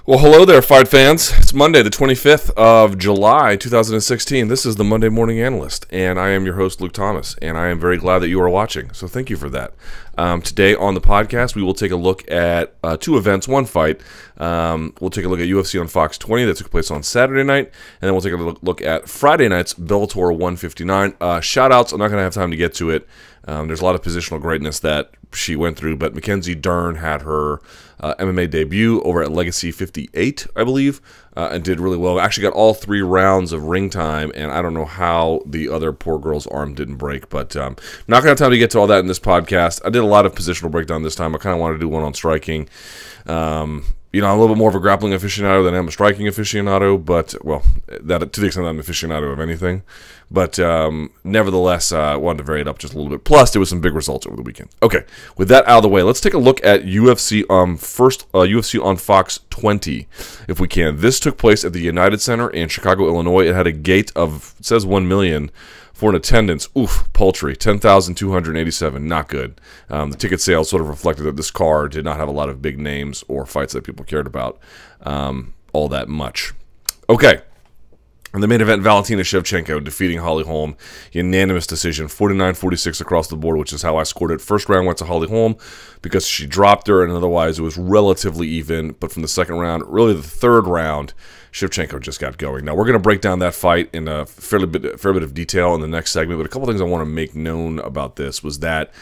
Well, hello there, fight fans. It's Monday, the 25th of July, 2016. This is the Monday Morning Analyst, and I am your host, Luke Thomas, and I am very glad that you are watching, so thank you for that. Today on the podcast, we will take a look at two events, one fight. We'll take a look at UFC on Fox 20 that took place on Saturday night, and then we'll take a look at Friday night's Bellator 159. Shout-outs, I'm not going to have time to get to it. There's a lot of positional greatness that she went through, but Mackenzie Dern had her MMA debut over at Legacy 58, I believe, and did really well. Actually got all 3 rounds of ring time, and I don't know how the other poor girl's arm didn't break, but not going to have time to get to all that in this podcast. I did a lot of positional breakdown this time. I kind of wanted to do one on striking. I'm a little bit more of a grappling aficionado than I'm a striking aficionado, but, well, that to the extent that I'm an aficionado of anything. But nevertheless, I wanted to vary it up just a little bit. Plus, there was some big results over the weekend. Okay, with that out of the way, let's take a look at UFC UFC on Fox 20, if we can. This took place at the United Center in Chicago, Illinois. It had a gate of, it says 1 million. For an attendance, paltry, 10,287, not good. The ticket sales sort of reflected that this card did not have a lot of big names or fights that people cared about all that much. Okay, in the main event, Valentina Shevchenko defeating Holly Holm, unanimous decision, 49-46 across the board, which is how I scored it. First round went to Holly Holm because she dropped her, and otherwise it was relatively even. But from the second round, really the third round, Shevchenko just got going. Now, we're going to break down that fight in a fair bit of detail in the next segment, but a couple things I want to make known about this was that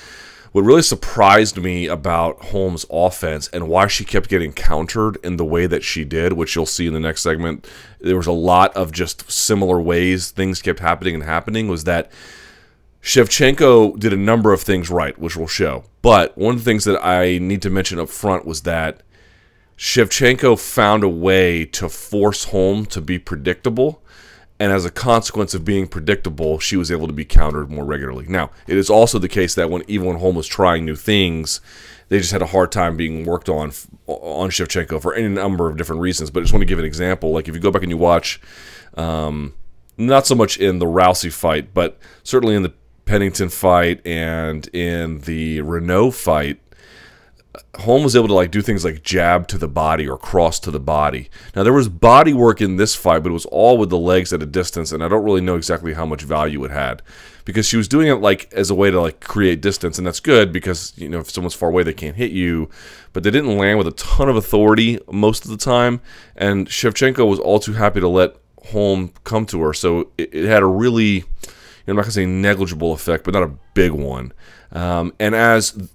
what really surprised me about Holm's offense and why she kept getting countered in the way that she did, which you'll see in the next segment, there was a lot of just similar ways things kept happening, was that Shevchenko did a number of things right, which we'll show. But one of the things that I need to mention up front was that Shevchenko found a way to force Holm to be predictable, and as a consequence of being predictable, she was able to be countered more regularly. Now, it is also the case that even when Holm was trying new things, they just had a hard time being worked on Shevchenko for any number of different reasons. But I just want to give an example. Like if you go back and you watch, not so much in the Rousey fight, but certainly in the Pennington fight and in the Renault fight, Holm was able to do things like jab to the body or cross to the body. Now, there was body work in this fight, but it was all with the legs at a distance, and I don't really know exactly how much value it had because she was doing it as a way to create distance, and that's good because if someone's far away, they can't hit you, but they didn't land with a ton of authority most of the time, and Shevchenko was all too happy to let Holm come to her, so it had a really, I'm not going to say negligible effect, but not a big one. And as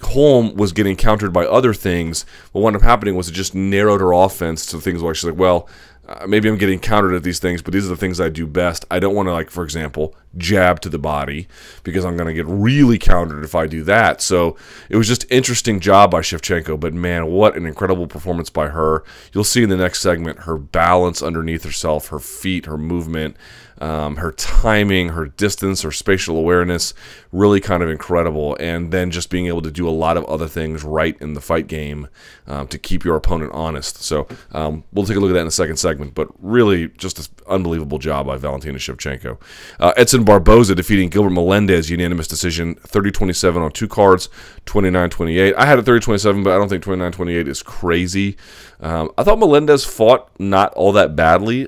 Holm was getting countered by other things, what wound up happening was it just narrowed her offense to things where she's like, well, maybe I'm getting countered at these things, but these are the things I do best. I don't want to, for example, jab to the body because I'm going to get really countered if I do that. So it was just interesting job by Shevchenko, but man, what an incredible performance by her. You'll see in the next segment her balance underneath herself, her feet, her movement, her timing, her distance, her spatial awareness, really kind of incredible. And then just being able to do a lot of other things right in the fight game to keep your opponent honest. So we'll take a look at that in the second segment, but really just an unbelievable job by Valentina Shevchenko. Edson Barboza defeating Gilbert Melendez, unanimous decision, 30-27 on 2 cards, 29-28. I had a 30-27, but I don't think 29-28 is crazy. I thought Melendez fought not all that badly.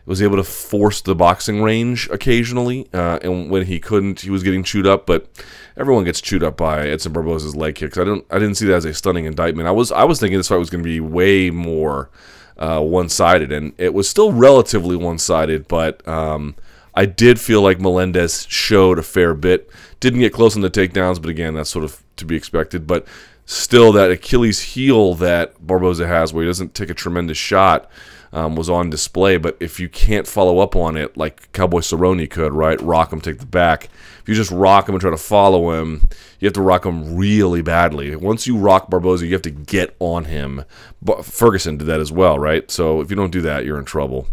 Was able to force the boxing range occasionally, and when he couldn't, he was getting chewed up. But everyone gets chewed up by Edson Barboza's leg kicks. I didn't see that as a stunning indictment. I was thinking this fight was going to be way more one-sided, and it was still relatively one-sided. But I did feel like Melendez showed a fair bit. Didn't get close on the takedowns, but again, that's sort of to be expected. But still, that Achilles heel that Barboza has, where he doesn't take a tremendous shot, was on display. But if you can't follow up on it like Cowboy Cerrone could, right, rock him, take the back. If you just rock him and try to follow him, you have to rock him really badly. Once you rock Barboza, you have to get on him. But Ferguson did that as well, right? So if you don't do that, you're in trouble.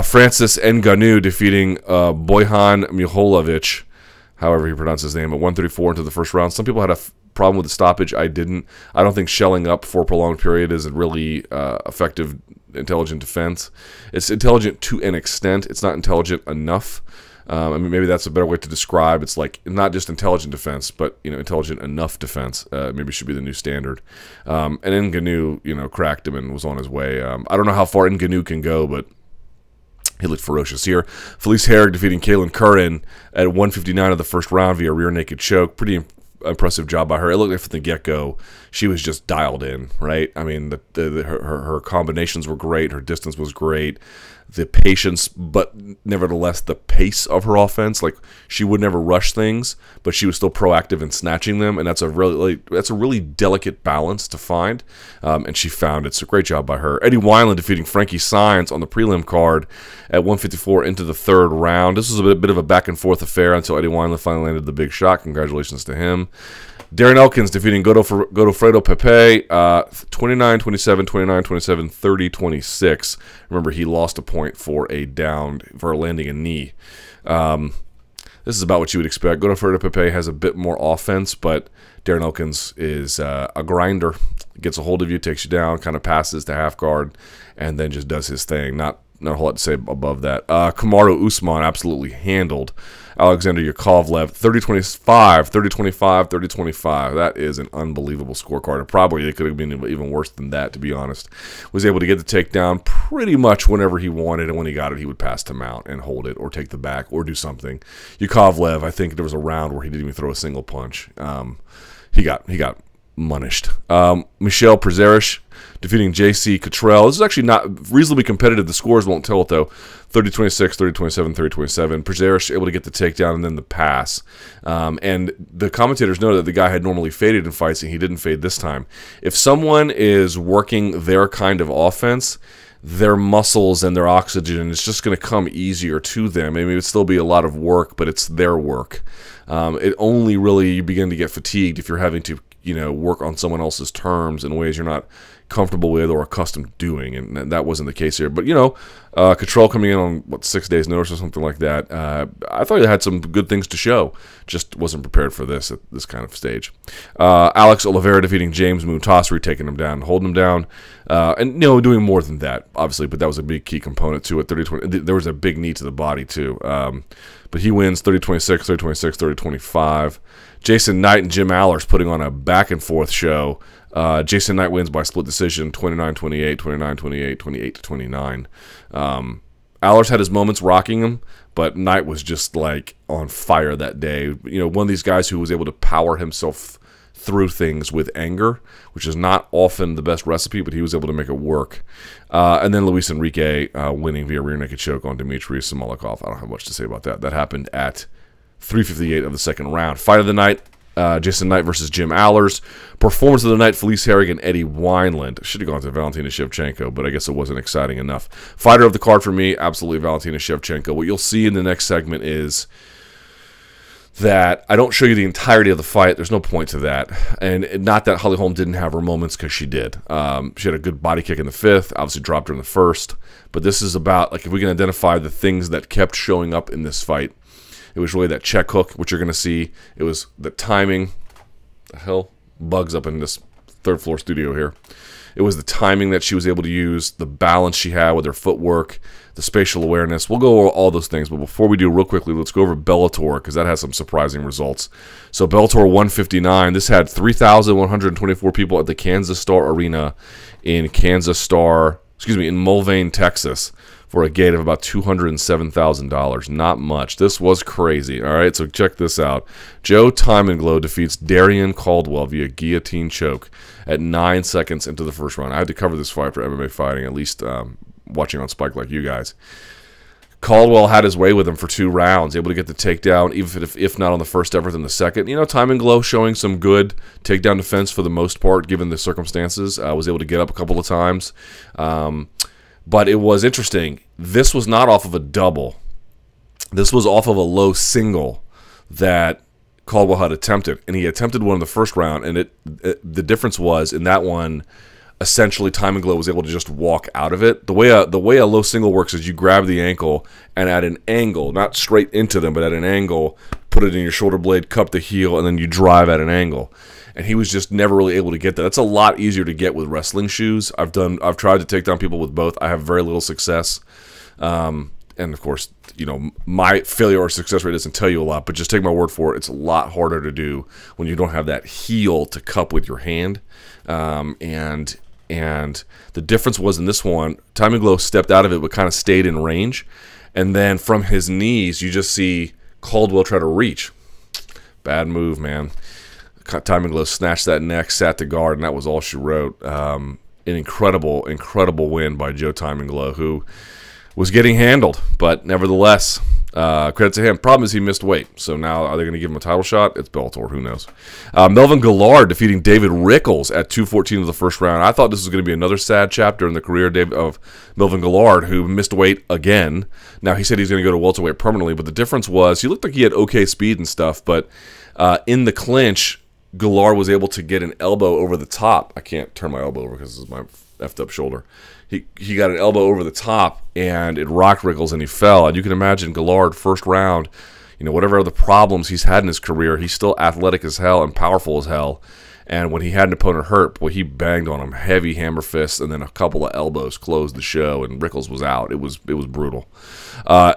Francis Ngannou defeating Bojan Miholovic, however you pronounce his name, at 134 into the first round. Some people had a problem with the stoppage. I didn't. I don't think shelling up for a prolonged period is a really effective, intelligent defense. It's intelligent to an extent. It's not intelligent enough. I mean, maybe that's a better way to describe. It's like not just intelligent defense, but intelligent enough defense. Maybe should be the new standard. And Ngannou, cracked him and was on his way. I don't know how far Ngannou can go, but he looked ferocious here. Felice Herrig defeating Kaylin Curran at 159 of the first round via rear naked choke. Pretty impressive job by her. It looked like from the get-go she was just dialed in, right? I mean, her combinations were great. Her distance was great. The patience, but nevertheless the pace of her offense. Like, she would never rush things, but she was still proactive in snatching them, and that's a really delicate balance to find. And she found it. So great job by her. Eddie Wineland defeating Frankie Saenz on the prelim card at 154 into the third round. This was a bit of a back and forth affair until Eddie Wineland finally landed the big shot. Congratulations to him. Darren Elkins defeating Godofredo Pepe, 29-27, 29-27, 30-26. Remember, he lost a point for landing a knee. This is about what you would expect. Godofredo Pepe has a bit more offense, but Darren Elkins is a grinder. Gets a hold of you, takes you down, kind of passes to half guard, and then just does his thing. Not a whole lot to say above that. Kamaru Usman absolutely handled Alexander Yakovlev, 30-25, 30-25, 30-25. That is an unbelievable scorecard. Probably it could have been even worse than that, to be honest. Was able to get the takedown pretty much whenever he wanted, and when he got it, he would pass to mount and hold it or take the back or do something. Yakovlev, I think there was a round where he didn't even throw a single punch. He got munished. Michel Prazeres defeating J.C. Cottrell. This is actually not reasonably competitive. The scores won't tell it, though. 30-26, 30-27, 30-27. Prazeres able to get the takedown and then the pass. And the commentators know that the guy had normally faded in fights, and he didn't fade this time. If someone is working their kind of offense, their muscles and their oxygen is just going to come easier to them. I mean, it would still be a lot of work, but it's their work. It only really, you begin to get fatigued if you're having to work on someone else's terms in ways you're not comfortable with or accustomed to doing, and that wasn't the case here. But Cottrell coming in on 6 days notice or something like that. I thought he had some good things to show, just wasn't prepared for this at this kind of stage. Alex Oliveira defeating James Muntasri, taking him down, holding him down, and doing more than that, obviously, but that was a big key component to it. 30-20, there was a big knee to the body too, but he wins 30-26, 30-26, 30-25. Jason Knight and Jim Allers putting on a back and forth show. Jason Knight wins by split decision, 29-28, 29-28, 28-29. Allers had his moments rocking him, but Knight was just like on fire that day. One of these guys who was able to power himself through things with anger, which is not often the best recipe, but he was able to make it work. And then Luis Enrique winning via rear naked choke on Dmitry Simolikov. I don't have much to say about that. That happened at 3:58 of the second round. Fight of the night, Jason Knight versus Jim Allers. Performance of the night, Felice Herrig and Eddie Wineland. Should have gone to Valentina Shevchenko, but I guess it wasn't exciting enough. Fighter of the card for me, absolutely Valentina Shevchenko. What you'll see in the next segment is that I don't show you the entirety of the fight. There's no point to that. And not that Holly Holm didn't have her moments, because she did. She had a good body kick in the fifth, obviously dropped her in the first. But this is about, like, if we can identify the things that kept showing up in this fight, it was really that check hook, which you're going to see. It was the timing. The hell? Bugs up in this third floor studio here. It was the timing that she was able to use, the balance she had with her footwork, the spatial awareness. We'll go over all those things, but before we do, real quickly, let's go over Bellator, because that has some surprising results. So Bellator 159, this had 3,124 people at the Kansas Star Arena in Mulvane, Texas, for a gate of about $207,000. Not much. This was crazy. All right, so check this out. Joe Taimanglo defeats Darrion Caldwell via guillotine choke at 9 seconds into the first round. I had to cover this fight for MMA Fighting, at least watching on Spike like you guys. Caldwell had his way with him for 2 rounds, able to get the takedown, even if not on the first ever, then the second. Taimanglo showing some good takedown defense for the most part, given the circumstances. Was able to get up a couple of times. But it was interesting. This was not off of a double. This was off of a low single that Caldwell had attempted. And he attempted one in the first round, and the difference was, in that one, essentially Taimanglo was able to just walk out of it. The way a low single works is you grab the ankle, and at an angle, not straight into them, but at an angle, put it in your shoulder blade, cup the heel, and then you drive at an angle. And he was just never really able to get that. That's a lot easier to get with wrestling shoes. I've tried to take down people with both. I have very little success. and of course, you know, my failure or success rate doesn't tell you a lot, but just take my word for it. It's a lot harder to do when you don't have that heel to cup with your hand. And the difference was in this one, Taimanglo stepped out of it but kind of stayed in range. And then from his knees, you just see Caldwell try to reach. Bad move, man. Taimanglo snatched that neck, sat to guard, and that was all she wrote. An incredible, incredible win by Joe Taimanglo, who was getting handled. But nevertheless, credit to him. Problem is he missed weight. So now are they going to give him a title shot? It's Bellator. Who knows? Melvin Guillard defeating David Rickles at 2:14 of the first round. I thought this was going to be another sad chapter in the career of Melvin Guillard, who missed weight again. Now, he said he's going to go to welterweight permanently, but the difference was he looked like he had okay speed and stuff, but in the clinch, Guillard was able to get an elbow over the top. I can't turn my elbow over because this is my effed up shoulder. He got an elbow over the top, and it rocked Rickles, and he fell. And you can imagine Guillard, first round, you know, whatever other problems he's had in his career, he's still athletic as hell and powerful as hell. And when he had an opponent hurt, boy, he banged on him, heavy hammer fists, and then a couple of elbows closed the show, and Rickles was out. It was brutal.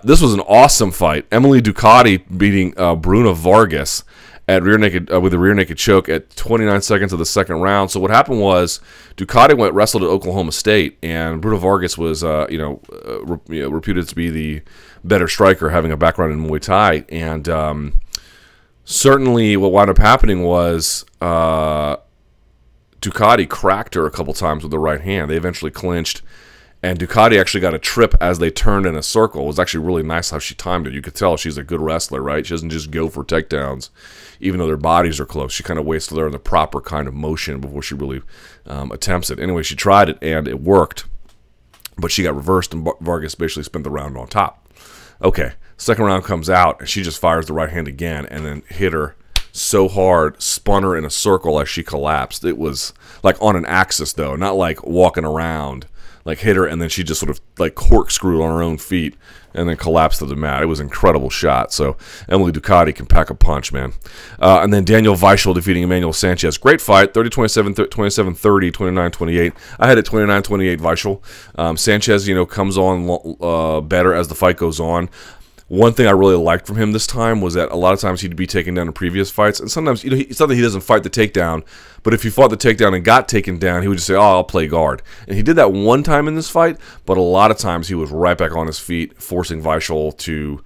This was an awesome fight. Emily Ducati beating Bruna Vargas at with a rear naked choke at 29 seconds of the second round. So what happened was Ducati wrestled at Oklahoma State, and Bruna Vargas was reputed to be the better striker, having a background in Muay Thai. And certainly what wound up happening was Ducati cracked her a couple times with the right hand. They eventually clinched, and Ducati actually got a trip as they turned in a circle. It was actually really nice how she timed it. You could tell she's a good wrestler, right? She doesn't just go for takedowns, even though their bodies are close. She kind of waits till they're in the proper kind of motion before she really attempts it. Anyway, she tried it, and it worked, but she got reversed, and Vargas basically spent the round on top. Okay, second round comes out, and she just fires the right hand again, and then hit her so hard, spun her in a circle as she collapsed. It was like on an axis, though, not like walking around. Like hit her, and then she just sort of like corkscrewed on her own feet and then collapsed to the mat. It was an incredible shot. So Emily Ducati can pack a punch, man. And then Daniel Weichel defeating Emmanuel Sanchez. Great fight, 30-27, 27-30, 29-28. I had it 29-28 Weichel. Sanchez, you know, comes on better as the fight goes on. One thing I really liked from him this time was that a lot of times he'd be taken down in previous fights, and sometimes, you know, it's not that he doesn't fight the takedown, but if he fought the takedown and got taken down, he would just say, oh, I'll play guard. And he did that one time in this fight, but a lot of times he was right back on his feet, forcing Weichel to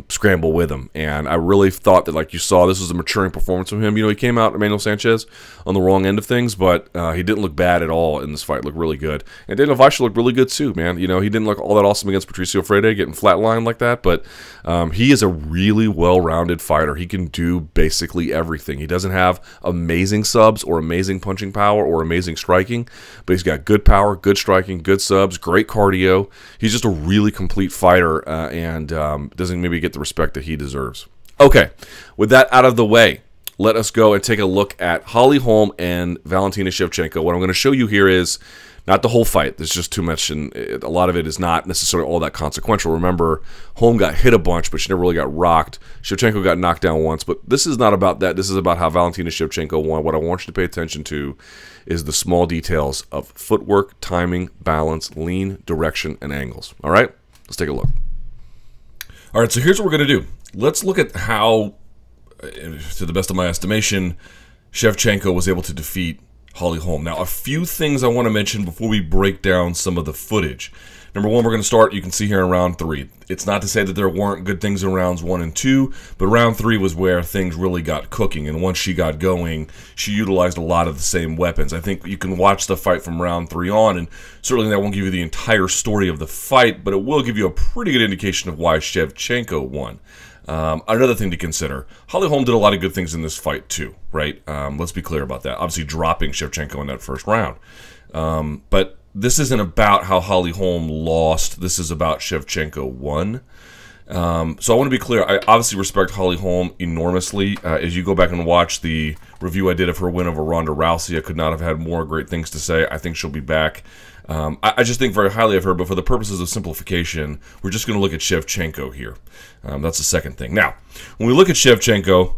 scramble with him. And I really thought that, like you saw, this was a maturing performance from him. You know, he came out, Emmanuel Sanchez, on the wrong end of things, but he didn't look bad at all in this fight. Looked really good. And Daniel Weichel looked really good too, man. You know, he didn't look all that awesome against Patricio Freire, getting flatlined like that, but he is a really well-rounded fighter. He can do basically everything. He doesn't have amazing subs or amazing punching power or amazing striking, but he's got good power, good striking, good subs, great cardio. He's just a really complete fighter and doesn't maybe get the respect that he deserves. Okay, with that out of the way, let us go and take a look at Holly Holm and Valentina Shevchenko. What I'm going to show you here is not the whole fight. There's just too much, and a lot of it is not necessarily all that consequential. Remember, Holm got hit a bunch, but she never really got rocked. Shevchenko got knocked down once, but this is not about that. This is about how Valentina Shevchenko won. What I want you to pay attention to is the small details of footwork, timing, balance, lean, direction, and angles. All right? Let's take a look. All right, so here's what we're going to do. Let's look at how, to the best of my estimation, Shevchenko was able to defeat Holly Holm. Now, a few things I want to mention before we break down some of the footage. Number one, we're going to start, you can see here in round 3. It's not to say that there weren't good things in rounds 1 and 2, but round 3 was where things really got cooking, and once she got going, she utilized a lot of the same weapons. I think you can watch the fight from round 3 on, and certainly that won't give you the entire story of the fight, but it will give you a pretty good indication of why Shevchenko won. Another thing to consider, Holly Holm did a lot of good things in this fight too, right? Let's be clear about that. Obviously dropping Shevchenko in that first round. But this isn't about how Holly Holm lost. This is about Shevchenko won. So I want to be clear. I obviously respect Holly Holm enormously. As you go back and watch the review I did of her win over Ronda Rousey, I could not have had more great things to say. I think she'll be back. I just think very highly of her, but for the purposes of simplification, we're just going to look at Shevchenko here. That's the second thing. Now, when we look at Shevchenko,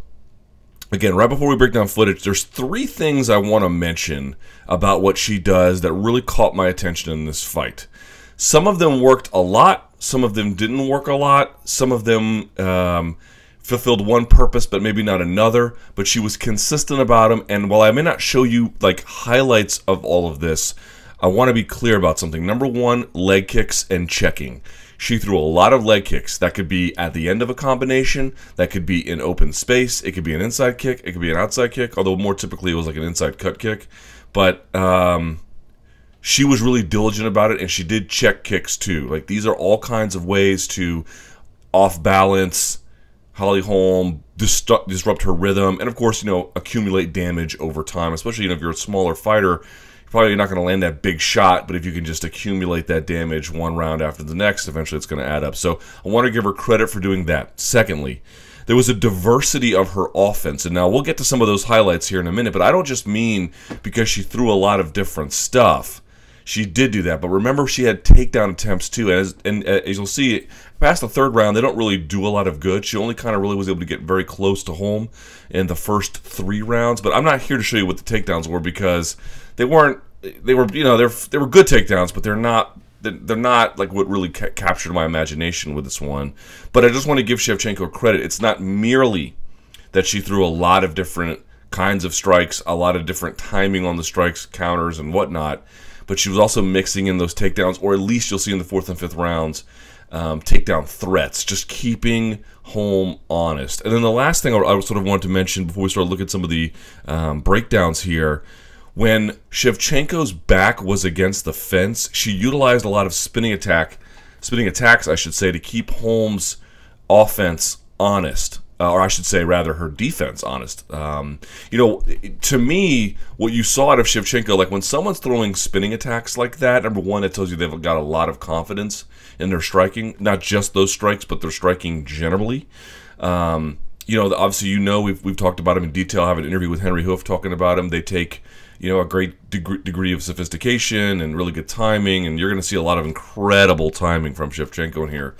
again, right before we break down footage, there's 3 things I want to mention about what she does that really caught my attention in this fight. Some of them worked a lot, Some of them didn't work a lot. Some of them fulfilled one purpose, but maybe not another. But she was consistent about them. And while I may not show you like highlights of all of this, I want to be clear about something. Number one, leg kicks and checking. She threw a lot of leg kicks. That could be at the end of a combination. That could be in open space. It could be an inside kick. It could be an outside kick, although more typically it was like an inside cut kick. But she was really diligent about it, and she did check kicks too. Like, these are all kinds of ways to off balance Holly Holm, disrupt her rhythm, and of course, accumulate damage over time. Especially, if you're a smaller fighter, probably not going to land that big shot, but if you can just accumulate that damage one round after the next, eventually it's going to add up. So I want to give her credit for doing that. Secondly, there was a diversity of her offense, and now we'll get to some of those highlights here in a minute, but I don't just mean because she threw a lot of different stuff. She did do that, but remember, she had takedown attempts too, and as you'll see, past the third round, they don't really do a lot of good. She only kind of really was able to get very close to Holm in the first 3 rounds, but I'm not here to show you what the takedowns were because they were good takedowns, but they're not like what really captured my imagination with this one. But I just want to give Shevchenko credit. It's not merely that she threw a lot of different kinds of strikes, a lot of different timing on the strikes, counters, and whatnot, but she was also mixing in those takedowns, or at least you'll see in the 4th and 5th rounds, takedown threats, just keeping Holm honest. And then the last thing I sort of wanted to mention before we start looking at some of the breakdowns here, when Shevchenko's back was against the fence, she utilized a lot of spinning attacks, I should say, to keep Holm's offense honest. Or I should say, rather, her defense honest. To me, what you saw out of Shevchenko, like when someone's throwing spinning attacks like that, number one, it tells you they've got a lot of confidence in their striking. Not just those strikes, but their striking generally. Obviously, we've talked about him in detail. I have an interview with Henry Hoof talking about him. They take a great degree of sophistication and really good timing, and you're going to see a lot of incredible timing from Shevchenko in here.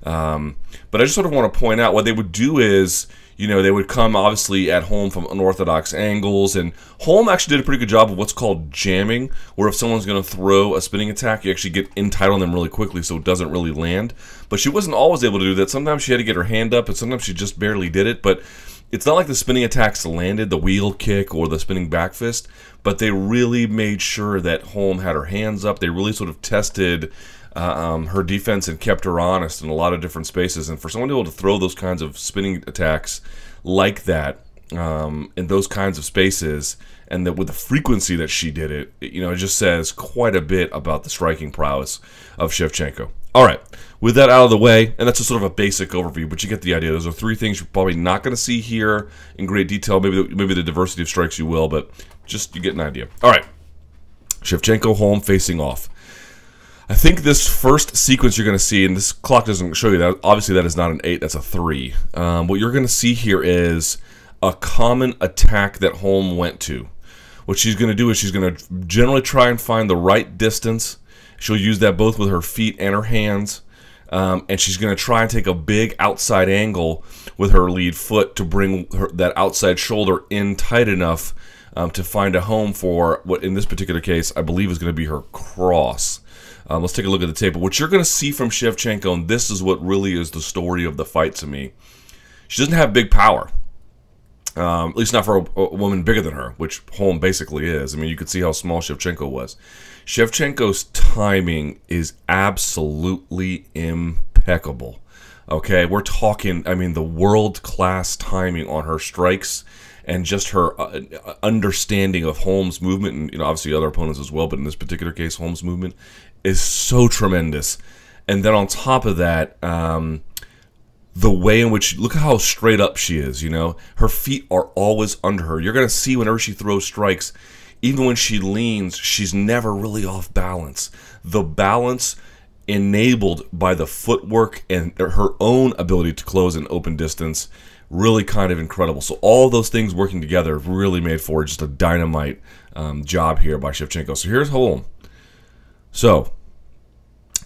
But I just sort of want to point out what they would do is, they would come obviously at Holm from unorthodox angles, and Holm actually did a pretty good job of what's called jamming, where if someone's going to throw a spinning attack, you actually get in tight on them really quickly so it doesn't really land. But she wasn't always able to do that. Sometimes she had to get her hand up, and sometimes she just barely did it. But it's not like the spinning attacks landed, the wheel kick or the spinning back fist, but they really made sure that Holm had her hands up. They really sort of tested her defense and kept her honest in a lot of different spaces. And for someone to be able to throw those kinds of spinning attacks like that in those kinds of spaces, and that with the frequency that she did it, it just says quite a bit about the striking prowess of Shevchenko. All right, with that out of the way, and that's just sort of a basic overview, but you get the idea. Those are 3 things you're probably not going to see here in great detail. Maybe the diversity of strikes you will, but just you get an idea. All right, Shevchenko, Holm facing off. I think this first sequence you're going to see, and this clock doesn't show you that, obviously that is not an 8, that's a 3. What you're going to see here is a common attack that Holm went to. What she's going to do is she's going to generally try and find the right distance. She'll use that both with her feet and her hands. And she's going to try and take a big outside angle with her lead foot to bring that outside shoulder in tight enough to find a home for what, in this particular case, I believe is going to be her cross. Let's take a look at the tape. But what you're going to see from Shevchenko, and this is what really is the story of the fight to me, she doesn't have big power. At least not for a woman bigger than her, which Holm basically is. I mean, you could see how small Shevchenko was. Shevchenko's timing is absolutely impeccable. Okay, we're talking, the world-class timing on her strikes and just her understanding of Holm's movement, and obviously other opponents as well, but in this particular case, Holm's movement is so tremendous. And then on top of that, the way in which, look at how straight up she is, her feet are always under her. You're going to see whenever she throws strikes, even when she leans, she's never really off balance. The balance enabled by the footwork and her own ability to close an open distance, really kind of incredible. So all those things working together really made for just a dynamite job here by Shevchenko. So here's Holm. So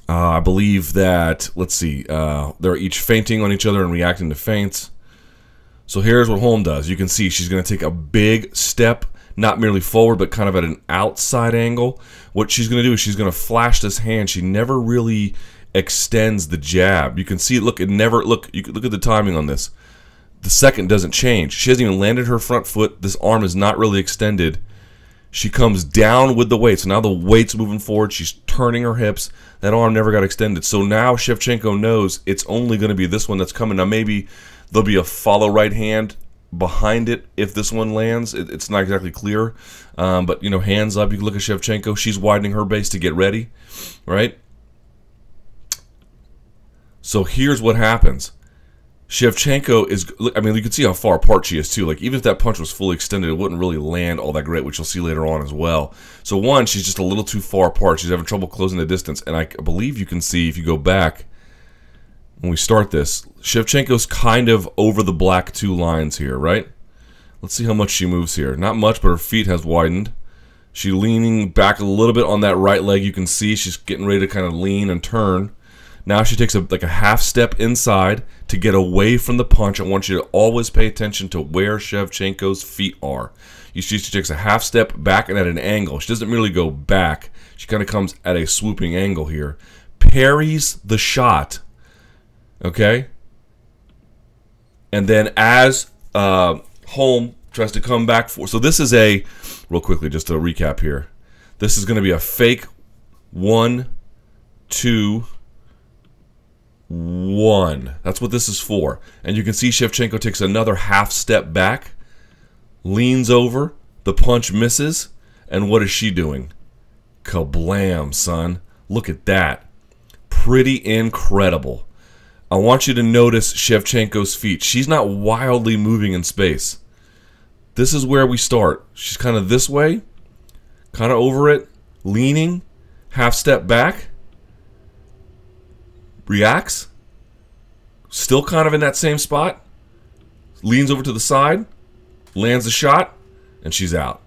I believe that, let's see, they're each feinting on each other and reacting to feints. So here's what Holm does. You can see she's going to take a big step, not merely forward, but kind of at an outside angle. What she's going to do is she's going to flash this hand. She never really extends the jab. You can see, look, you can look at the timing on this. The second doesn't change. She hasn't even landed her front foot. This arm is not really extended. She comes down with the weight. So now the weight's moving forward. She's turning her hips. That arm never got extended. So now Shevchenko knows it's only going to be this one that's coming. Now maybe there'll be a follow right hand behind it if this one lands. It's not exactly clear. But, you know, hands up. You can look at Shevchenko. She's widening her base to get ready, right? So here's what happens. Shevchenko is, I mean, you can see how far apart she is too. Like, even if that punch was fully extended, it wouldn't really land all that great, which you'll see later on as well. So one, she's just a little too far apart. She's having trouble closing the distance. And I believe you can see, if you go back, when we start this, Shevchenko's kind of over the black two lines here, right? Let's see how much she moves here. Not much, but her feet has widened. She's leaning back a little bit on that right leg. You can see she's getting ready to kind of lean and turn. Now she takes like a half step inside to get away from the punch. I want you to always pay attention to where Shevchenko's feet are. You see she takes a half step back and at an angle. She doesn't merely go back. She kind of comes at a swooping angle here. Parries the shot. Okay? And then as Holm tries to come back for... So this is a... Real quickly, just to recap here. This is going to be a fake 1, 2... 1. That's what this is for. And you can see Shevchenko takes another half step back, leans over, the punch misses, and what is she doing? Kablam, son. Look at that. Pretty incredible. I want you to notice Shevchenko's feet. She's not wildly moving in space. This is where we start. She's kind of this way, kind of over it, leaning, half step back, reacts, still kind of in that same spot, leans over to the side, lands a shot, and she's out.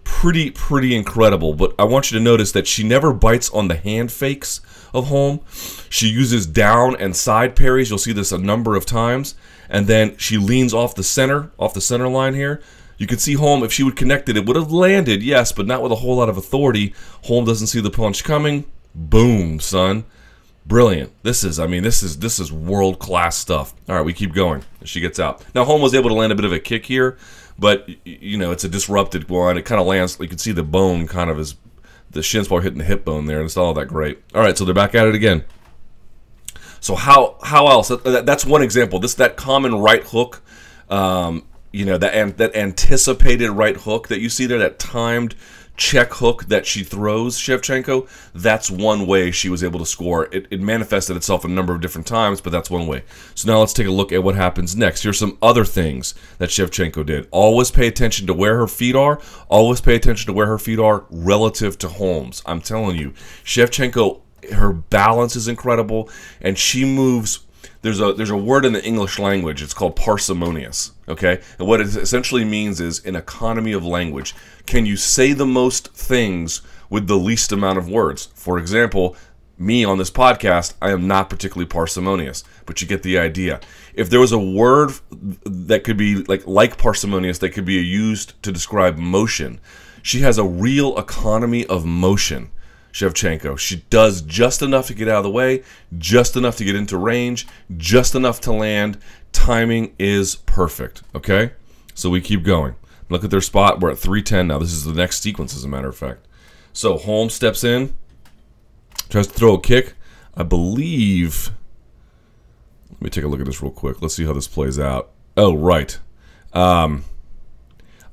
Pretty incredible, but I want you to notice that she never bites on the hand fakes of Holm. She uses down and side parries. You'll see this a number of times, and then she leans off the center line here. You can see Holm, if she would connect it, it would have landed, yes, but not with a whole lot of authority. Holm doesn't see the punch coming. Boom, son. Brilliant. This is world-class stuff. All right, we keep going. She gets out. Now, Holm was able to land a bit of a kick here, but, you know, it's a disrupted one. It kind of lands, you can see the bone kind of is, the shin's probably hitting the hip bone there, and it's not all that great. All right, so they're back at it again. So how else? That's one example. That common right hook, you know, that anticipated right hook that you see there, that timed check hook that she throws Shevchenko, that's one way she was able to score. It manifested itself a number of different times, but that's one way. So now let's take a look at what happens next. Here's some other things that Shevchenko did. Always pay attention to where her feet are. Always pay attention to where her feet are relative to Holm's. I'm telling you, Shevchenko, her balance is incredible, and she moves... There's a word in the English language. It's called parsimonious, okay? And what it essentially means is an economy of language. Can you say the most things with the least amount of words? For example, me on this podcast, I am not particularly parsimonious, but you get the idea. If there was a word that could be like parsimonious that could be used to describe motion, she has a real economy of motion. Shevchenko. She does just enough to get out of the way, just enough to get into range, just enough to land. Timing is perfect, okay? So we keep going. Look at their spot. We're at 310 now. This is the next sequence, as a matter of fact. So Holm steps in, tries to throw a kick. I believe... Let me take a look at this real quick. Let's see how this plays out. Oh, right.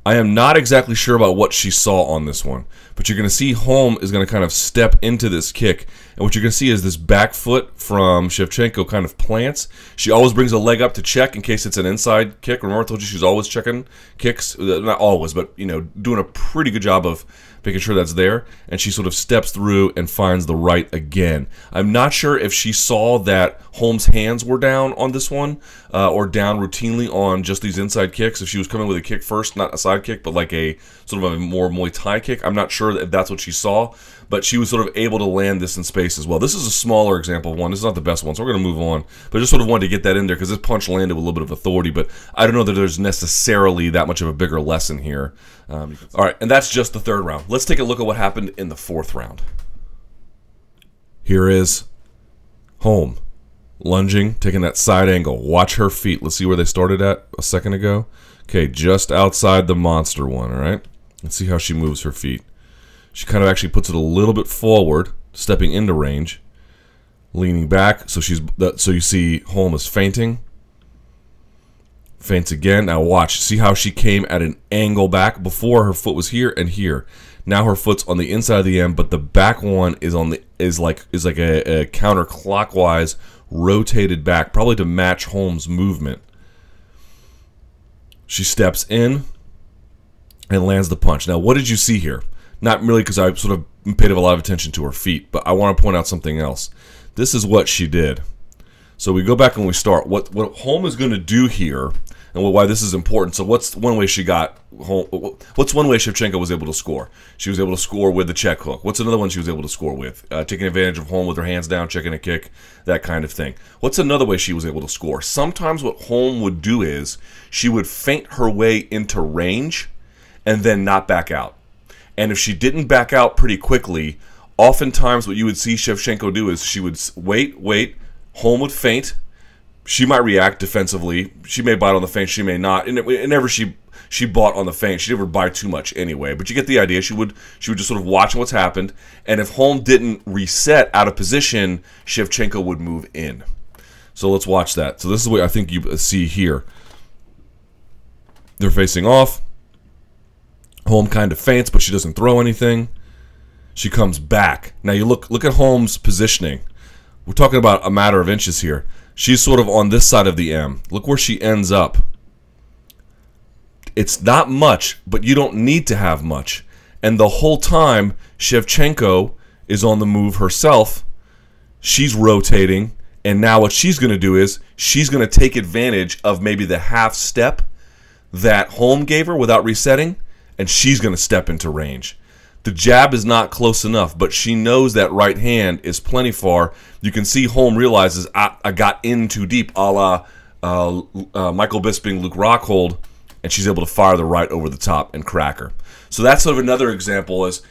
I am not exactly sure about what she saw on this one, but you're going to see Holm is going to kind of step into this kick, and what you're going to see is this back foot from Shevchenko kind of plants. She always brings a leg up to check in case it's an inside kick. Remember I told you she's always checking kicks? Not always, but, you know, doing a pretty good job of making sure that's there, and she sort of steps through and finds the right again. I'm not sure if she saw that Holm's hands were down on this one, or down routinely on just these inside kicks. If she was coming with a kick first, not a side kick, but like a sort of a more Muay Thai kick. I'm not sure if that's what she saw, but she was sort of able to land this in space as well. This is a smaller example of one. This is not the best one, so we're going to move on. But I just sort of wanted to get that in there because this punch landed with a little bit of authority, but I don't know that there's necessarily that much of a bigger lesson here. All right, and that's just the third round. Let's take a look at what happened in the fourth round. Here is Holm, lunging, taking that side angle. Watch her feet. Let's see where they started at a second ago. Okay, just outside the monster one, all right? Let's see how she moves her feet. She kind of actually puts it a little bit forward, stepping into range, leaning back. So you see Holm is feinting. Feints again. Now watch. See how she came at an angle back? Before her foot was here and here. Now her foot's on the inside of the M, but the back one is like a counterclockwise rotated back, probably to match Holm's movement. She steps in and lands the punch. Now, what did you see here? Not really, because I sort of paid a lot of attention to her feet, but I want to point out something else. This is what she did. So we go back and we start. What Holm is going to do here, and why this is important. So what's one way she got Holm? What's one way Shevchenko was able to score? She was able to score with the check hook. What's another one she was able to score with? Taking advantage of Holm with her hands down, checking a kick, that kind of thing. What's another way she was able to score? Sometimes what Holm would do is she would feint her way into range and then not back out. And if she didn't back out pretty quickly, oftentimes what you would see Shevchenko do is she would wait, Holm would feint. She might react defensively. She may bite on the feint, she may not. And whenever she bought on the feint, she never buy too much anyway. But you get the idea. She would just sort of watch what's happened. And if Holm didn't reset out of position, Shevchenko would move in. So let's watch that. So this is what I think you see here. They're facing off. Holm kind of feints, but she doesn't throw anything. She comes back. Now you look at Holm's positioning. We're talking about a matter of inches here. She's sort of on this side of the M. Look where she ends up. It's not much, but you don't need to have much. And the whole time, Shevchenko is on the move herself. She's rotating. And now what she's going to do is she's going to take advantage of maybe the half step that Holm gave her without resetting. And she's going to step into range. The jab is not close enough, but she knows that right hand is plenty far. You can see Holm realizes, I got in too deep, a la Michael Bisping, Luke Rockhold, and she's able to fire the right over the top and crack her. So that's sort of another example is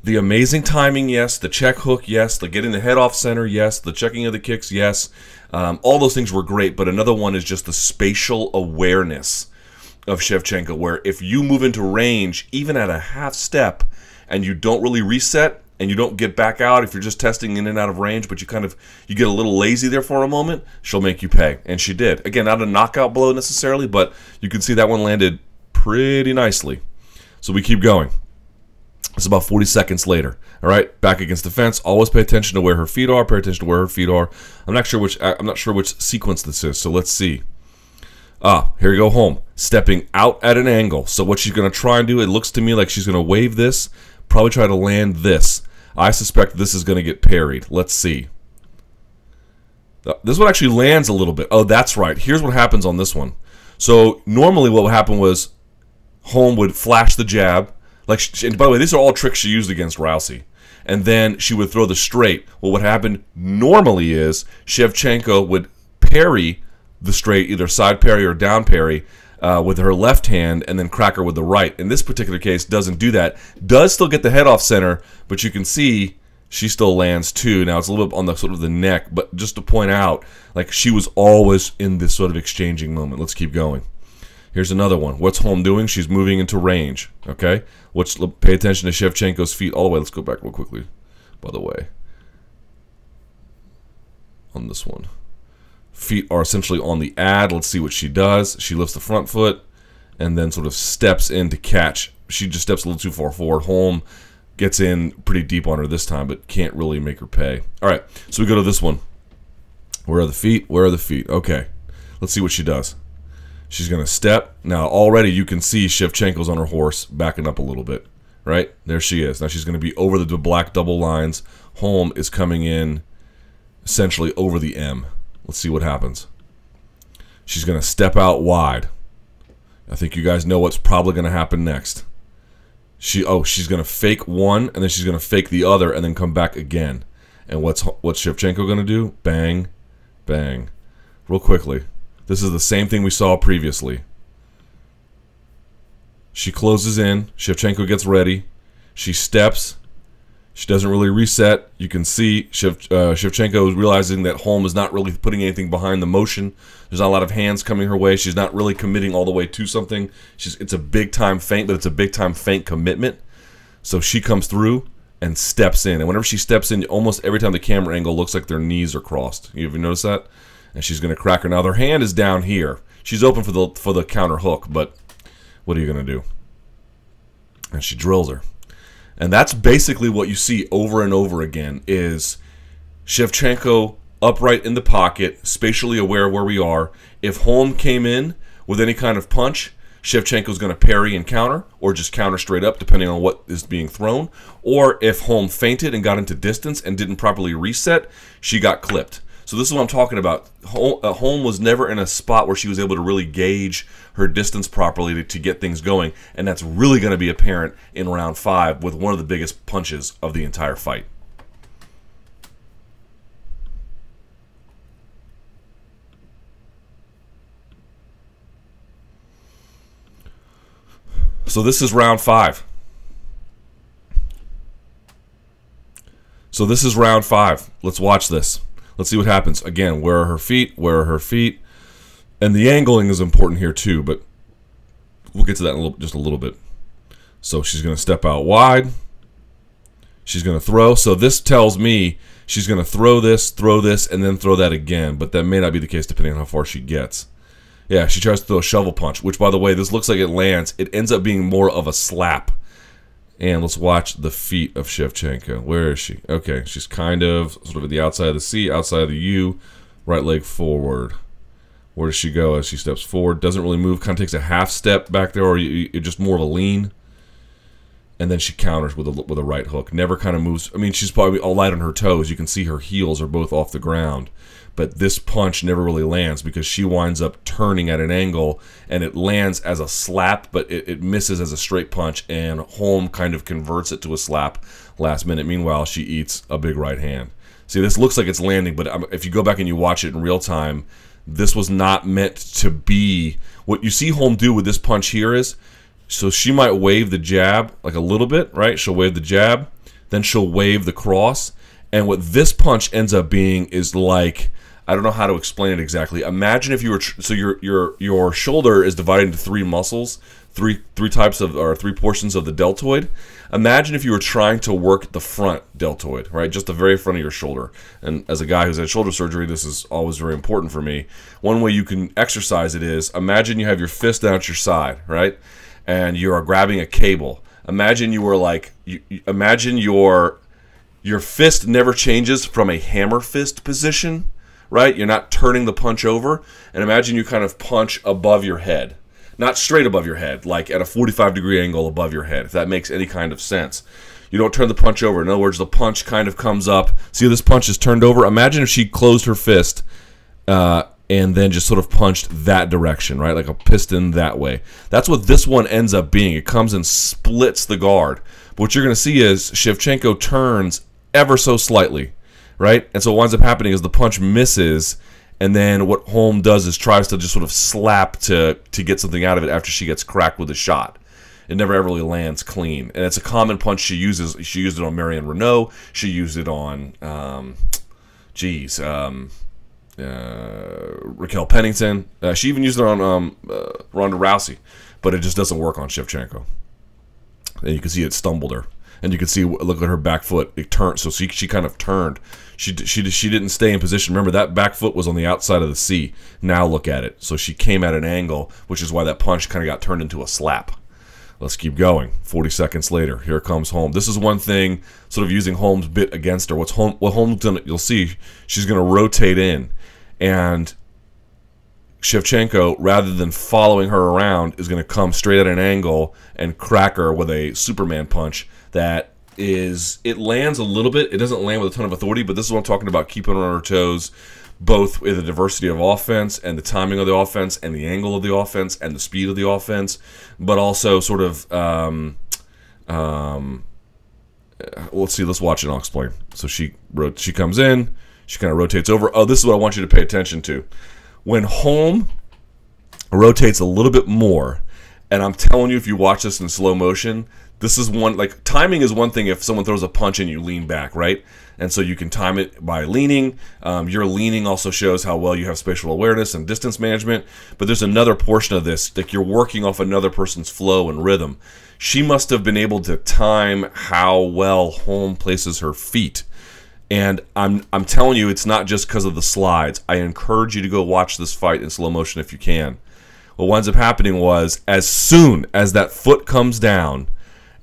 the amazing timing, yes, the check hook, yes, the getting the head off center, yes, the checking of the kicks, yes. All those things were great, but another one is just the spatial awareness of Shevchenko, where if you move into range, even at a half step, and you don't really reset, and you don't get back out if you're just testing in and out of range, but you get a little lazy there for a moment, she'll make you pay. And she did. Again, not a knockout blow necessarily, but you can see that one landed pretty nicely. So we keep going. It's about 40 seconds later. All right, back against the fence. Always pay attention to where her feet are. Pay attention to where her feet are. I'm not sure which sequence this is. So let's see. Here you go, Holm, stepping out at an angle. So what she's going to try and do, it looks to me like she's going to wave this, probably try to land this. I suspect this is going to get parried. Let's see. This one actually lands a little bit. Oh, that's right. Here's what happens on this one. So normally what would happen was Holm would flash the jab. And by the way, these are all tricks she used against Rousey. And then she would throw the straight. Well, what happened normally is Shevchenko would parry the straight, either side parry or down parry, with her left hand, and then crack her with the right. In this particular case, doesn't do that. Does still get the head off center, but you can see she still lands too. Now it's a little bit on the sort of the neck, but just to point out, like she was always in this sort of exchanging moment. Let's keep going. Here's another one. What's Holm doing? She's moving into range. Okay, pay attention to Shevchenko's feet all the way. Let's go back real quickly. By the way, on this one. Feet are essentially on the ad. Let's see what she does. She lifts the front foot and then sort of steps in to catch. She just steps a little too far forward. Holm gets in pretty deep on her this time, but can't really make her pay. All right, so we go to this one. Where are the feet? Where are the feet? Okay, let's see what she does. She's going to step. Now, already you can see Shevchenko's on her horse, backing up a little bit. Right? There she is. Now she's going to be over the black double lines. Holm is coming in essentially over the M. Let's see what happens. She's going to step out wide. I think you guys know what's probably going to happen next. She's going to fake one, and then she's going to fake the other, and then come back again. And what's Shevchenko going to do? Bang, bang. Real quickly. This is the same thing we saw previously. She closes in. Shevchenko gets ready. She steps. She doesn't really reset. You can see Shevchenko is realizing that Holm is not really putting anything behind the motion. There's not a lot of hands coming her way. She's not really committing all the way to something. It's a big-time feint, but it's a big-time feint commitment. So she comes through and steps in. And whenever she steps in, almost every time the camera angle looks like their knees are crossed. You ever notice that? And she's going to crack her. Now, their hand is down here. She's open for the counter hook, but what are you going to do? And she drills her. And that's basically what you see over and over again is Shevchenko upright in the pocket, spatially aware of where we are. If Holm came in with any kind of punch, Shevchenko's going to parry and counter, or just counter straight up, depending on what is being thrown. Or if Holm feinted and got into distance and didn't properly reset, she got clipped. So this is what I'm talking about. Holm was never in a spot where she was able to really gauge her distance properly to get things going, and that's really going to be apparent in round 5 with one of the biggest punches of the entire fight. So this is round 5. So this is round 5. Let's watch this. Let's see what happens. Again, where are her feet? Where are her feet? And the angling is important here too, but we'll get to that in just a little bit. So she's going to step out wide. She's going to throw. So this tells me she's going to throw this, and then throw that again. But that may not be the case depending on how far she gets. Yeah, she tries to throw a shovel punch, which, by the way, this looks like it lands. It ends up being more of a slap. And let's watch the feet of Shevchenko. Where is she? Okay, she's kind of sort of at the outside of the C, outside of the U, right leg forward. Where does she go as she steps forward? Doesn't really move, kind of takes a half step back there, or just more of a lean. And then she counters with a right hook. Never kind of moves. I mean, she's probably all light on her toes. You can see her heels are both off the ground. But this punch never really lands because she winds up turning at an angle, and it lands as a slap, but it misses as a straight punch, and Holm kind of converts it to a slap last minute. Meanwhile, she eats a big right hand. See, this looks like it's landing, but if you go back and you watch it in real time, this was not meant to be. What you see Holm do with this punch here is, so she might wave the jab like a little bit, right? She'll wave the jab, then she'll wave the cross, and what this punch ends up being is like, I don't know how to explain it exactly. Imagine if you were so your shoulder is divided into 3 muscles, three types of, or 3 portions of the deltoid. Imagine if you were trying to work the front deltoid, right, just the very front of your shoulder. And as a guy who's had shoulder surgery, this is always very important for me. One way you can exercise it is, imagine you have your fist down at your side, right, and you are grabbing a cable. Imagine you were like, imagine your fist never changes from a hammer fist position. Right? You're not turning the punch over. And imagine you kind of punch above your head. Not straight above your head, like at a 45-degree angle above your head, if that makes any kind of sense. You don't turn the punch over. In other words, the punch kind of comes up. See, this punch is turned over. Imagine if she closed her fist and then just sort of punched that direction, right? Like a piston that way. That's what this one ends up being. It comes and splits the guard. But what you're going to see is Shevchenko turns ever so slightly. Right? And so what winds up happening is the punch misses, and then what Holm does is tries to just sort of slap to get something out of it after she gets cracked with a shot. It never ever really lands clean. And it's a common punch she uses. She used it on Marion Renault. She used it on, Raquel Pennington. She even used it on Ronda Rousey. But it just doesn't work on Shevchenko. And you can see it stumbled her. And you can see, look at her back foot. It turned, so she kind of turned. She didn't stay in position. Remember, that back foot was on the outside of the C. Now look at it. So she came at an angle, which is why that punch kind of got turned into a slap. Let's keep going. 40 seconds later, here comes Holm. This is one thing, sort of using Holm's bit against her. What Holm's done, you'll see, she's going to rotate in, and Shevchenko, rather than following her around, is going to come straight at an angle and crack her with a Superman punch that is, it lands a little bit. It doesn't land with a ton of authority, but this is what I'm talking about, keeping her on her toes, both with the diversity of offense and the timing of the offense and the angle of the offense and the speed of the offense, but also sort of, let's see, let's watch it and I'll explain. So she comes in, she kind of rotates over. Oh, this is what I want you to pay attention to. When Holm rotates a little bit more And I'm telling you, if you watch this in slow motion, this is one, like, timing is one thing if someone throws a punch and you lean back, right? And so you can time it by leaning. Your leaning also shows how well you have spatial awareness and distance management. But there's another portion of this, like you're working off another person's flow and rhythm. She must have been able to time how well Holm places her feet. And I'm telling you, it's not just because of the slides. I encourage you to go watch this fight in slow motion if you can. What winds up happening was, as soon as that foot comes down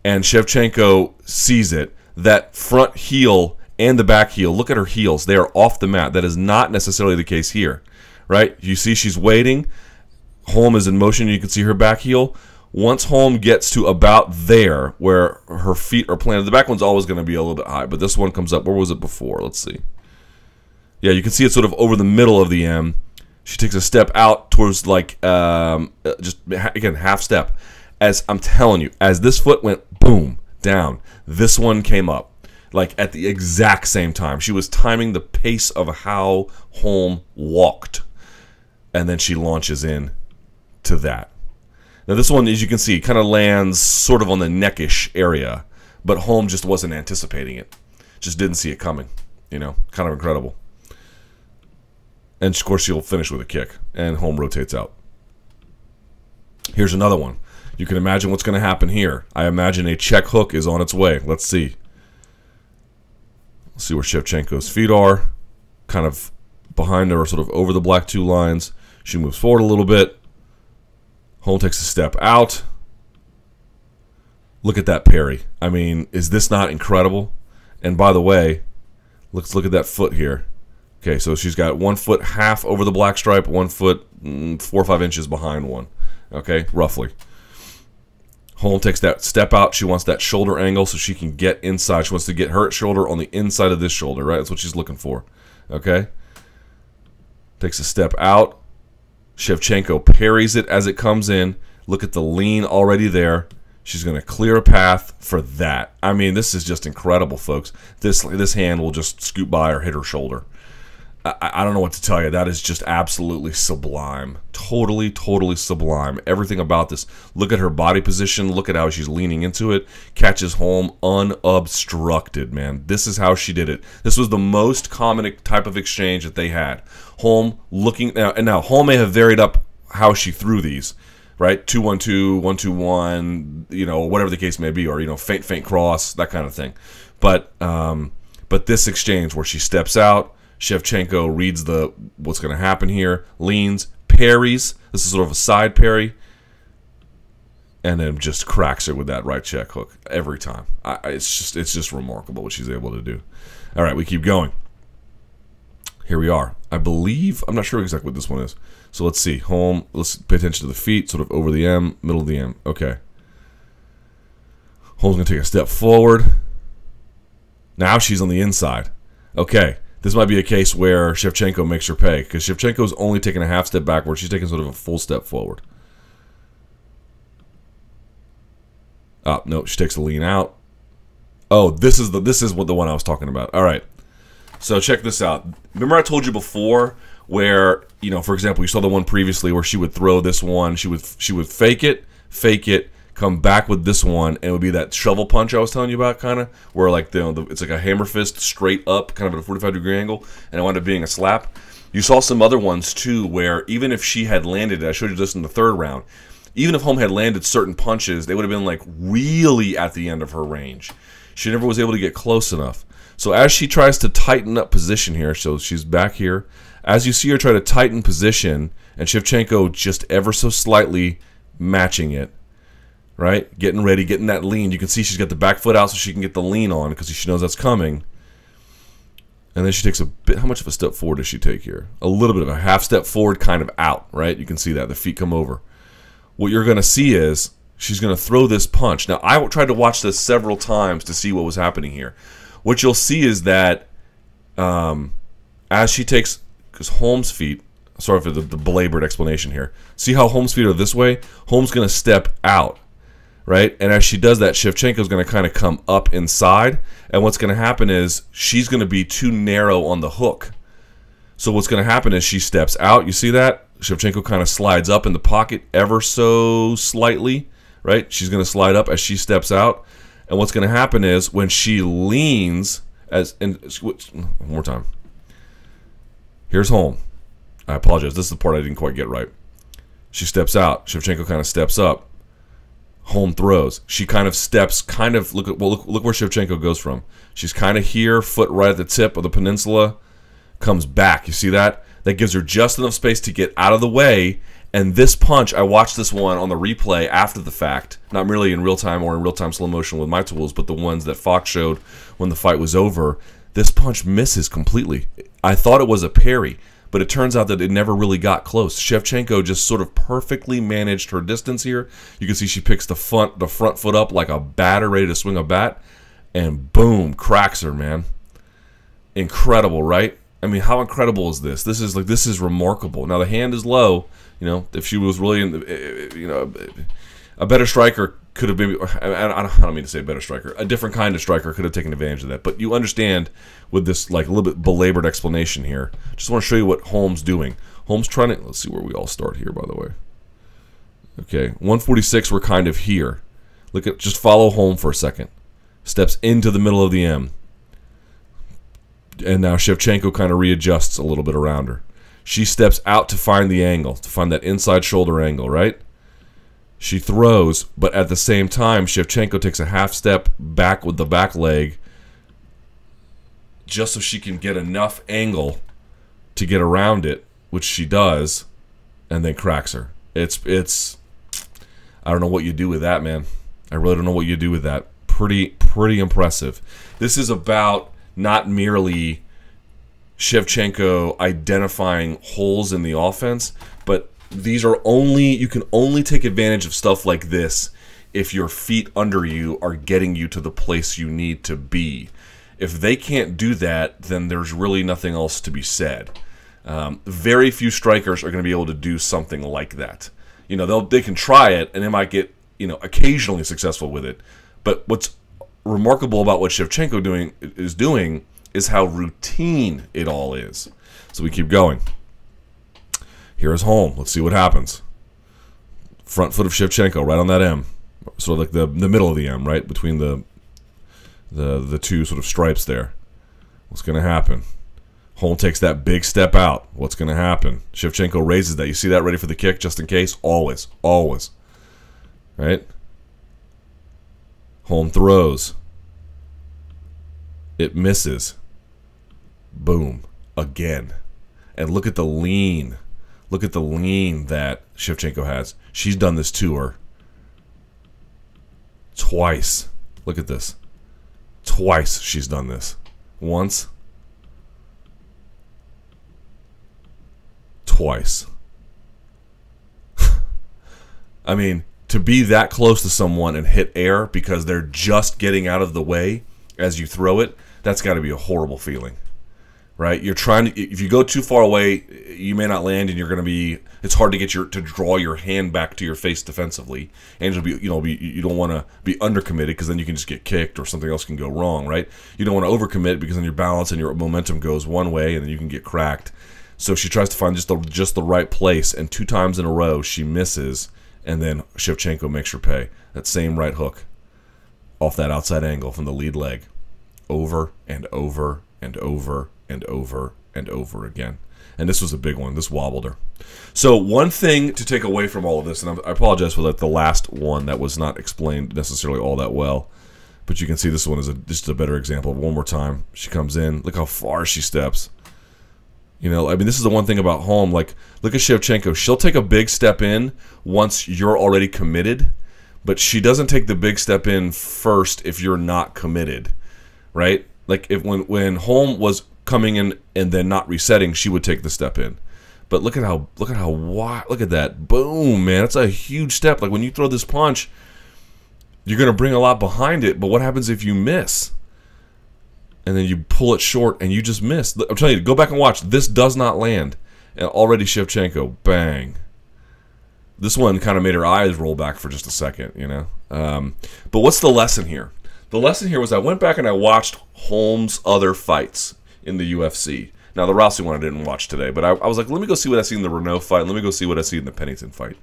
and Shevchenko sees it, that front heel and the back heel, look at her heels. They are off the mat. That is not necessarily the case here, right? You see she's waiting. Holm is in motion. You can see her back heel. Once Holm gets to about there where her feet are planted, the back one's always going to be a little bit high, but this one comes up. Where was it before? Let's see. Yeah, you can see it sort of over the middle of the M. She takes a step out towards, like, just, again, half step. As I'm telling you, as this foot went boom, down, this one came up. Like, at the exact same time. She was timing the pace of how Holm walked. And then she launches in to that. Now, this one, as you can see, kind of lands sort of on the neckish area. But Holm just wasn't anticipating it. Just didn't see it coming. You know, kind of incredible. And, of course, she'll finish with a kick. And Holm rotates out. Here's another one. You can imagine what's going to happen here. I imagine a check hook is on its way. Let's see. See where Shevchenko's feet are, kind of behind her, sort of over the black two lines. She moves forward a little bit. Holm takes a step out. Look at that parry. I mean, is this not incredible? And by the way, let's look at that foot here. Okay, so she's got 1 foot half over the black stripe, 1 foot 4 or 5 inches behind one. Okay, roughly. Holm takes that step out. She wants that shoulder angle so she can get inside. She wants to get her shoulder on the inside of this shoulder, right? That's what she's looking for. Okay? Takes a step out. Shevchenko parries it as it comes in. Look at the lean already there. She's going to clear a path for that. I mean, this is just incredible, folks. This hand will just scoot by or hit her shoulder. I don't know what to tell you. That is just absolutely sublime. Totally, totally sublime. Everything about this. Look at her body position. Look at how she's leaning into it. Catches Holm unobstructed, man. This is how she did it. This was the most common type of exchange that they had. Holm looking... Now Holm may have varied up how she threw these, right? 2-1-2, 1-2-1, you know, whatever the case may be, or, you know, feint cross, that kind of thing. But this exchange where she steps out, Shevchenko reads what's going to happen here, leans, parries. This is sort of a side parry, and then just cracks her with that right check hook every time. It's just remarkable what she's able to do. All right, we keep going. Here we are. I believe, I'm not sure exactly what this one is. So let's see. Holm, let's pay attention to the feet, sort of over the M, middle of the M. Okay. Holm's going to take a step forward. Now she's on the inside. Okay. This might be a case where Shevchenko makes her pay, because Shevchenko's only taking a half step backward. She's taking sort of a full step forward. Oh, no, she takes a lean out. Oh, this is the one I was talking about. All right. So check this out. Remember I told you before where, you know, for example, you saw the one previously where she would throw this one, she would fake it, come back with this one, and it would be that shovel punch I was telling you about, kind of, where like it's like a hammer fist straight up, kind of at a 45-degree angle, and it wound up being a slap. You saw some other ones too, where even if she had landed, I showed you this in the third round, even if Holm had landed certain punches, they would have been like really at the end of her range. She never was able to get close enough. So as she tries to tighten up position here, so she's back here, as you see her try to tighten position, and Shevchenko just ever so slightly matching it, right? Getting ready, getting that lean. You can see she's got the back foot out so she can get the lean on because she knows that's coming. And then she takes a bit. How much of a step forward does she take here? A little bit of a half step forward, kind of out, right? You can see that. The feet come over. What you're going to see is she's going to throw this punch. Now, I tried to watch this several times to see what was happening here. What you'll see is that as she takes, because Holm's feet, sorry for the belabored explanation here. See how Holm's feet are this way? Holm's going to step out. Right? And as she does that, Shevchenko's going to kind of come up inside. And what's going to happen is she's going to be too narrow on the hook. So what's going to happen is she steps out. You see that? Shevchenko kind of slides up in the pocket ever so slightly, right? She's going to slide up as she steps out. And what's going to happen is when she leans, one more time. Here's Holm. I apologize. This is the part I didn't quite get right. She steps out. Shevchenko kind of steps up. Holm throws. She kind of steps, look where Shevchenko goes from. She's kind of here, foot right at the tip of the peninsula, comes back. You see that? That gives her just enough space to get out of the way. And this punch, I watched this one on the replay after the fact, not merely in real time or in real time slow motion with my tools, but the ones that Fox showed when the fight was over. This punch misses completely. I thought it was a parry, but it turns out that it never really got close. Shevchenko just sort of perfectly managed her distance here. You can see she picks the front foot up like a batter ready to swing a bat, and boom, cracks her, man. Incredible, right? I mean, how incredible is this? This is remarkable. Now the hand is low. You know, if she was really a better striker could have been. I don't mean to say a better striker. A different kind of striker could have taken advantage of that. But you understand with this like a little bit belabored explanation here. Just want to show you what Holm's doing. Holm's trying to. Let's see where we all start here, by the way. Okay, 146. We're kind of here. Look at. Just follow Holm for a second. Steps into the middle of the M. And now Shevchenko kind of readjusts a little bit around her. She steps out to find the angle, to find that inside shoulder angle, right? She throws, but at the same time, Shevchenko takes a half step back with the back leg just so she can get enough angle to get around it, which she does, and then cracks her. It's I don't know what you do with that, man. I really don't know what you do with that. Pretty impressive. This is about not merely Shevchenko identifying holes in the offense, but these are you can only take advantage of stuff like this if your feet under you are getting you to the place you need to be. If they can't do that, then there's really nothing else to be said. Very few strikers are going to be able to do something like that. You know, they can try it and they might get, you know, occasionally successful with it. But what's remarkable about what Shevchenko is doing is how routine it all is. So we keep going. Here's Holm. Let's see what happens. Front foot of Shevchenko right on that M. Sort of like the middle of the M, right? Between the two sort of stripes there. What's going to happen? Holm takes that big step out. What's going to happen? Shevchenko raises that. You see that ready for the kick just in case? Always. Always. Right? Holm throws. It misses. Boom. Again. And look at the lean. Look at the lean that Shevchenko has. She's done this to her twice. Look at this. Twice she's done this. Once. Twice. I mean, to be that close to someone and hit air because they're just getting out of the way as you throw it, that's got to be a horrible feeling, right? You're trying to, if you go too far away, you may not land, and you're going to be. It's hard to get to draw your hand back to your face defensively, and it'll be, you don't want to be undercommitted because then you can just get kicked or something else can go wrong, right? You don't want to overcommit because then your balance and your momentum goes one way, and then you can get cracked. So she tries to find just the right place, and 2 times in a row she misses, and then Shevchenko makes her pay. That same right hook off that outside angle from the lead leg, over and over and over and over and over again. And this was a big one. This wobbled her. So one thing to take away from all of this, and I apologize for the last one that was not explained necessarily all that well, but you can see this one is just a better example. One more time. She comes in. Look how far she steps. You know, I mean, this is the one thing about Holm. Like, look at Shevchenko. She'll take a big step in once you're already committed, but she doesn't take the big step in first if you're not committed, right? Like, when Holm was coming in and then not resetting, she would take the step in. But look at how wide. Look at that. Boom, man. That's a huge step. Like, when you throw this punch, you're going to bring a lot behind it, but what happens if you miss? And then you pull it short and you just miss. I'm telling you, go back and watch. This does not land. And already Shevchenko, bang. This one kind of made her eyes roll back for just a second, you know. But what's the lesson here? The lesson here was I went back and I watched Holm's other fights in the UFC. Now, the Rousey one I didn't watch today, but I was like, let me go see what I see in the Renault fight. Let me go see what I see in the Pennington fight.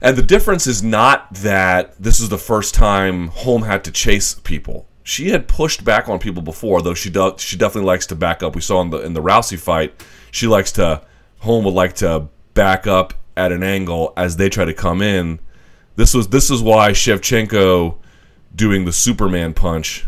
And the difference is not that this is the first time Holm had to chase people. She had pushed back on people before, though she definitely likes to back up. We saw in the Rousey fight, Holm would like to back up at an angle as they try to come in. This is why Shevchenko doing the Superman punch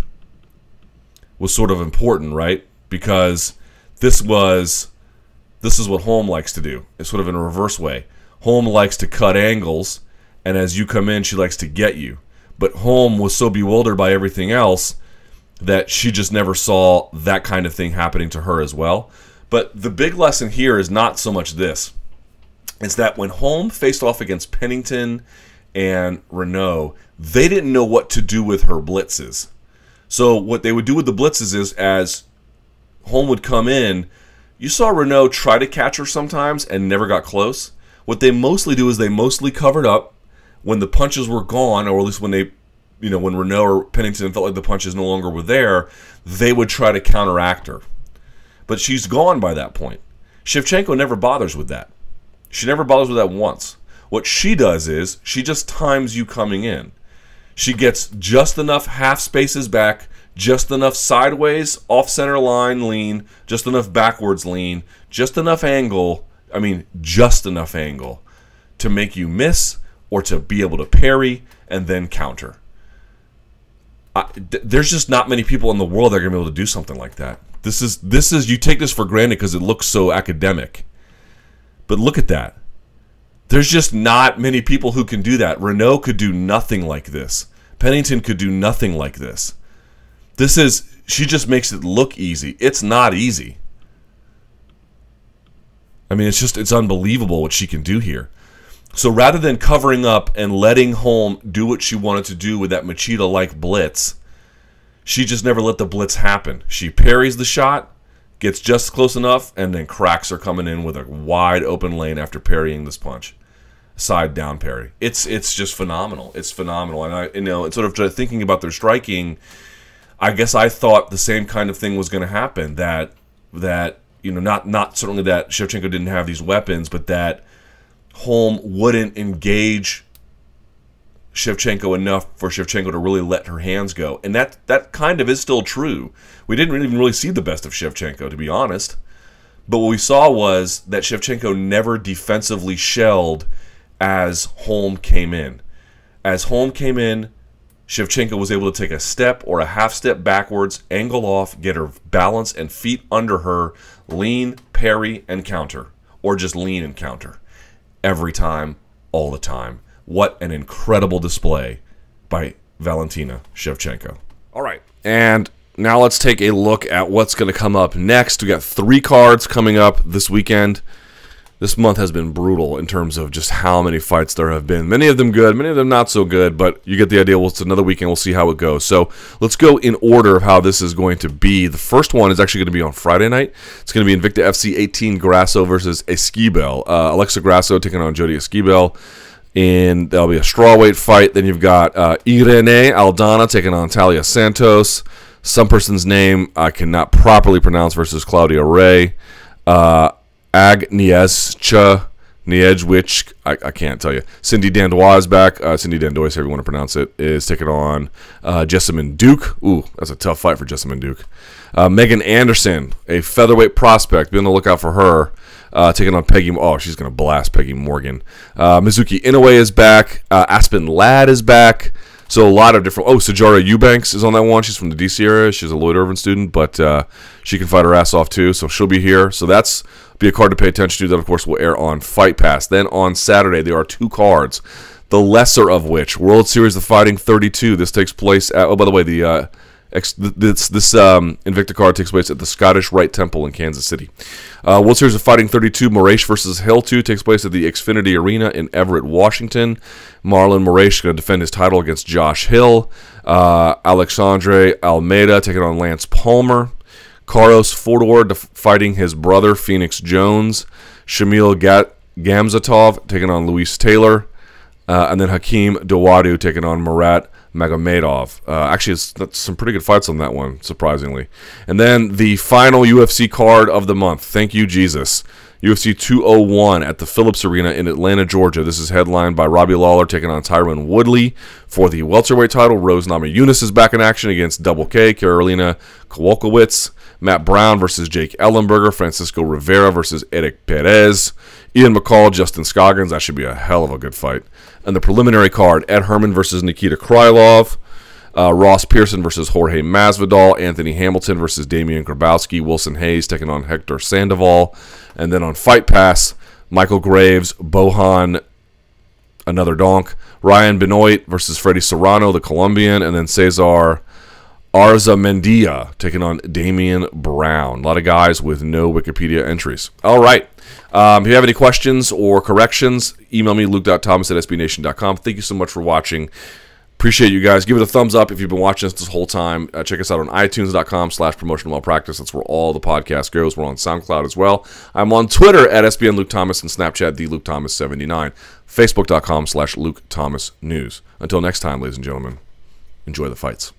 was sort of important, right? Because this is what Holm likes to do. It's sort of in a reverse way. Holm likes to cut angles, and as you come in, she likes to get you. But Holm was so bewildered by everything else that she just never saw that kind of thing happening to her as well. But the big lesson here is not so much this. It's that when Holm faced off against Pennington and Renault, they didn't know what to do with her blitzes. So what they would do with the blitzes is, as Holm would come in, you saw Renault try to catch her sometimes and never got close. What they mostly do is they mostly covered up when the punches were gone, or at least when when Renault or Pennington felt like the punches no longer were there, they would try to counteract her. But she's gone by that point. Shevchenko never bothers with that. She never bothers with that once. What she does is she just times you coming in. She gets just enough half spaces back, just enough sideways, off-center line lean, just enough backwards lean, just enough angle, just enough angle to make you miss or to be able to parry and then counter. There's just not many people in the world that are going to be able to do something like that. This is you take this for granted because it looks so academic. But look at that. There's just not many people who can do that. Renault could do nothing like this. Pennington could do nothing like this. She just makes it look easy. It's not easy. It's unbelievable what she can do here. So rather than covering up and letting Holm do what she wanted to do with that Machida-like blitz, she just never let the blitz happen. She parries the shot, gets just close enough, and then cracks her coming in with a wide open lane after parrying this punch. Side down parry. It's just phenomenal. It's phenomenal. And sort of thinking about their striking, I guess I thought the same kind of thing was going to happen. That not certainly that Shevchenko didn't have these weapons, but that Holm wouldn't engage Shevchenko enough for Shevchenko to really let her hands go. And that kind of is still true. We didn't even really see the best of Shevchenko, to be honest. But what we saw was that Shevchenko never defensively shelled as Holm came in. As Holm came in, Shevchenko was able to take a step or a half step backwards, angle off, get her balance and feet under her, lean, parry, and counter. Or just lean and counter. Every time, all the time. What an incredible display by Valentina Shevchenko. All right, and now let's take a look at what's going to come up next. We got 3 cards coming up this weekend. This month has been brutal in terms of just how many fights there have been. Many of them good, many of them not so good, but you get the idea. It's another weekend. We'll see how it goes. So let's go in order of how this is going to be. The first one is actually going to be on Friday night. It's going to be Invicta FC 18 Grasso versus Esquibel. Alexa Grasso taking on Jody Esquibel. And there'll be a strawweight fight. Then you've got Irene Aldana taking on Talia Santos. Some person's name I cannot properly pronounce versus Claudia Ray. Agnieszka Niedźwicz, I can't tell you. Cindy Dandois is back. Cindy Dandois, however you want to pronounce it, is taking on Jessamine Duke. Ooh, that's a tough fight for Jessamine Duke. Megan Anderson, a featherweight prospect. Be on the lookout for her. Taking on Peggy. Oh, she's going to blast Peggy Morgan. Mizuki Inoue is back. Aspen Ladd is back. So a lot of different... Oh, Sajara Eubanks is on that one. She's from the D.C. area. She's a Lloyd Irvin student, but she can fight her ass off too, so she'll be here. So that's be a card to pay attention to. That, of course, will air on Fight Pass. Then on Saturday, there are 2 cards, the lesser of which, World Series of Fighting 32. This takes place at... Oh, by the way, this Invicta card takes place at the Scottish Rite Temple in Kansas City. World Series of Fighting 32, Moraes versus Hill 2 takes place at the Xfinity Arena in Everett, Washington. Marlon Moraes is going to defend his title against Josh Hill. Alexandre Almeida taking on Lance Palmer. Carlos Fodor fighting his brother, Phoenix Jones. Shamil Gamzatov taking on Luis Taylor. And then Hakeem Dawodu taking on Murat Magomedov. Actually, that's some pretty good fights on that one, surprisingly. And then the final UFC card of the month. Thank you, Jesus. UFC 201 at the Phillips Arena in Atlanta, Georgia. This is headlined by Robbie Lawler taking on Tyron Woodley for the welterweight title. Rose Namajunas is back in action against Double K, Karolina Kowalkiewicz. Matt Brown versus Jake Ellenberger. Francisco Rivera versus Eric Perez. Ian McCall, Justin Scoggins. That should be a hell of a good fight. And the preliminary card, Ed Herman versus Nikita Krylov. Ross Pearson versus Jorge Masvidal. Anthony Hamilton versus Damian Grabowski. Wilson Hayes taking on Hector Sandoval. And then on Fight Pass, Michael Graves, Bohan, another donk. Ryan Benoit versus Freddie Serrano, the Colombian. And then Cesar Arzamendia taking on Damian Brown. A lot of guys with no Wikipedia entries. All right. If you have any questions or corrections, email me, luke.thomas@sbnation.com. Thank you so much for watching. Appreciate you guys. Give it a thumbs up if you've been watching us this whole time. Check us out on itunes.com/promotional malpractice. That's where all the podcast goes. We're on SoundCloud as well. I'm on Twitter at SBN Luke Thomas and Snapchat, the Luke Thomas 79. Facebook.com/Luke Thomas News. Until next time, ladies and gentlemen, enjoy the fights.